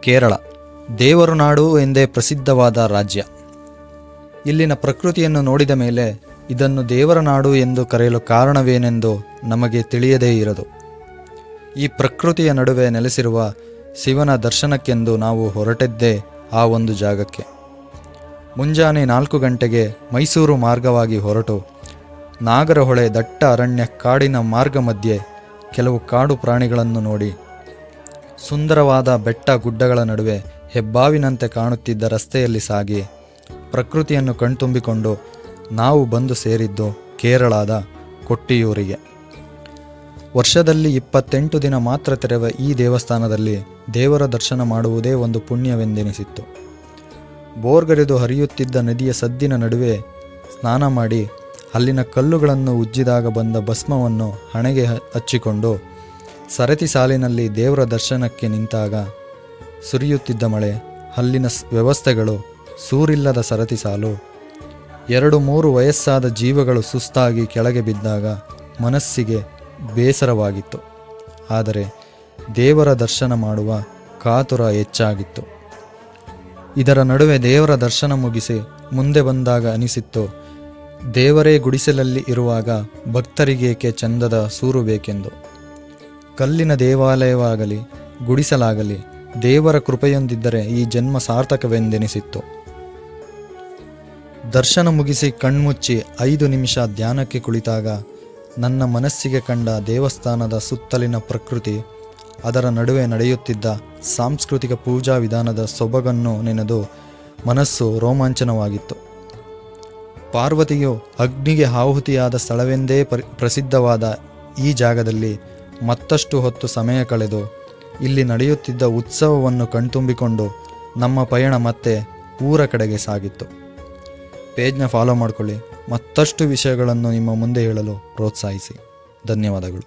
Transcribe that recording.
ಕೇರಳ ದೇವರ ನಾಡು ಎಂದೇ ಪ್ರಸಿದ್ಧವಾದ ರಾಜ್ಯ. ಇಲ್ಲಿನ ಪ್ರಕೃತಿಯನ್ನು ನೋಡಿದ ಮೇಲೆ ಇದನ್ನು ದೇವರ ನಾಡು ಎಂದು ಕರೆಯಲು ಕಾರಣವೇನೆಂದು ನಮಗೆ ತಿಳಿಯದೇ ಇರದು. ಈ ಪ್ರಕೃತಿಯ ನಡುವೆ ನೆಲೆಸಿರುವ ಶಿವನ ದರ್ಶನಕ್ಕೆಂದು ನಾವು ಹೊರಟಿದ್ದೇ ಆ ಒಂದು ಜಾಗಕ್ಕೆ. ಮುಂಜಾನೆ 4 ಗಂಟೆಗೆ ಮೈಸೂರು ಮಾರ್ಗವಾಗಿ ಹೊರಟು ನಾಗರಹೊಳೆ ದಟ್ಟ ಅರಣ್ಯ ಕಾಡಿನ ಮಾರ್ಗ ಮಧ್ಯೆ ಕೆಲವು ಕಾಡು ಪ್ರಾಣಿಗಳನ್ನು ನೋಡಿ ಸುಂದರವಾದ ಬೆಟ್ಟ ಗುಡ್ಡಗಳ ನಡುವೆ ಹೆಬ್ಬಾವಿನಂತೆ ಕಾಣುತ್ತಿದ್ದ ರಸ್ತೆಯಲ್ಲಿ ಸಾಗಿ ಪ್ರಕೃತಿಯನ್ನು ಕಣ್ತುಂಬಿಕೊಂಡು ನಾವು ಬಂದು ಸೇರಿದ್ದು ಕೇರಳದ ಕೊಟ್ಟಿಯೂರಿಗೆ. ವರ್ಷದಲ್ಲಿ 28 ದಿನ ಮಾತ್ರ ತೆರೆವ ಈ ದೇವಸ್ಥಾನದಲ್ಲಿ ದೇವರ ದರ್ಶನ ಮಾಡುವುದೇ ಒಂದು ಪುಣ್ಯವೆಂದೆನಿಸಿತ್ತು. ಬೋರ್ಗರೆದು ಹರಿಯುತ್ತಿದ್ದ ನದಿಯ ಸದ್ದಿನ ನಡುವೆ ಸ್ನಾನ ಮಾಡಿ ಅಲ್ಲಿನ ಕಲ್ಲುಗಳನ್ನು ಉಜ್ಜಿದಾಗ ಬಂದ ಭಸ್ಮವನ್ನು ಹಣೆಗೆ ಹಚ್ಚಿಕೊಂಡು ಸರತಿ ಸಾಲಿನಲ್ಲಿ ದೇವರ ದರ್ಶನಕ್ಕೆ ನಿಂತಾಗ ಸುರಿಯುತ್ತಿದ್ದ ಮಳೆ, ಅಲ್ಲಿನ ವ್ಯವಸ್ಥೆಗಳು, ಸೂರಿಲ್ಲದ ಸರತಿ ಸಾಲು, 2-3 ವಯಸ್ಸಾದ ಜೀವಗಳು ಸುಸ್ತಾಗಿ ಕೆಳಗೆ ಬಿದ್ದಾಗ ಮನಸ್ಸಿಗೆ ಬೇಸರವಾಗಿತ್ತು. ಆದರೆ ದೇವರ ದರ್ಶನ ಮಾಡುವ ಕಾತುರ ಹೆಚ್ಚಾಗಿತ್ತು. ಇದರ ನಡುವೆ ದೇವರ ದರ್ಶನ ಮುಗಿಸಿ ಮುಂದೆ ಬಂದಾಗ ಅನಿಸಿತ್ತು, ದೇವರೇ ಗುಡಿಸಲಲ್ಲಿ ಇರುವಾಗ ಭಕ್ತರಿಗೇಕೆ ಚಂದದ ಸೂರು ಬೇಕೆಂದು. ಕಲ್ಲಿನ ದೇವಾಲಯವಾಗಲಿ ಗುಡಿಸಲಾಗಲಿ ದೇವರ ಕೃಪೆಯೊಂದಿದ್ದರೆ ಈ ಜನ್ಮ ಸಾರ್ಥಕವೆಂದೆನಿಸಿತ್ತು. ದರ್ಶನ ಮುಗಿಸಿ ಕಣ್ಮುಚ್ಚಿ 5 ನಿಮಿಷ ಧ್ಯಾನಕ್ಕೆ ಕುಳಿತಾಗ ನನ್ನ ಮನಸ್ಸಿಗೆ ಕಂಡ ದೇವಸ್ಥಾನದ ಸುತ್ತಲಿನ ಪ್ರಕೃತಿ, ಅದರ ನಡುವೆ ನಡೆಯುತ್ತಿದ್ದ ಸಾಂಸ್ಕೃತಿಕ ಪೂಜಾ ವಿಧಾನದ ಸೊಬಗನ್ನು ನೆನೆದು ಮನಸ್ಸು ರೋಮಾಂಚನವಾಗಿತ್ತು. ಪಾರ್ವತಿಯು ಅಗ್ನಿಗೆ ಆಹುತಿಯಾದ ಸ್ಥಳವೆಂದೇ ಪ್ರಸಿದ್ಧವಾದ ಈ ಜಾಗದಲ್ಲಿ ಮತ್ತಷ್ಟು ಹೊತ್ತು ಸಮಯ ಕಳೆದು ಇಲ್ಲಿ ನಡೆಯುತ್ತಿದ್ದ ಉತ್ಸವವನ್ನು ಕಣ್ತುಂಬಿಕೊಂಡು ನಮ್ಮ ಪಯಣ ಮತ್ತೆ ಊರ ಕಡೆಗೆ ಸಾಗಿತ್ತು. ಪೇಜ್ನ ಫಾಲೋ ಮಾಡಿಕೊಳ್ಳಿ. ಮತ್ತಷ್ಟು ವಿಷಯಗಳನ್ನು ನಿಮ್ಮ ಮುಂದೆ ಹೇಳಲು ಪ್ರೋತ್ಸಾಹಿಸಿ. ಧನ್ಯವಾದಗಳು.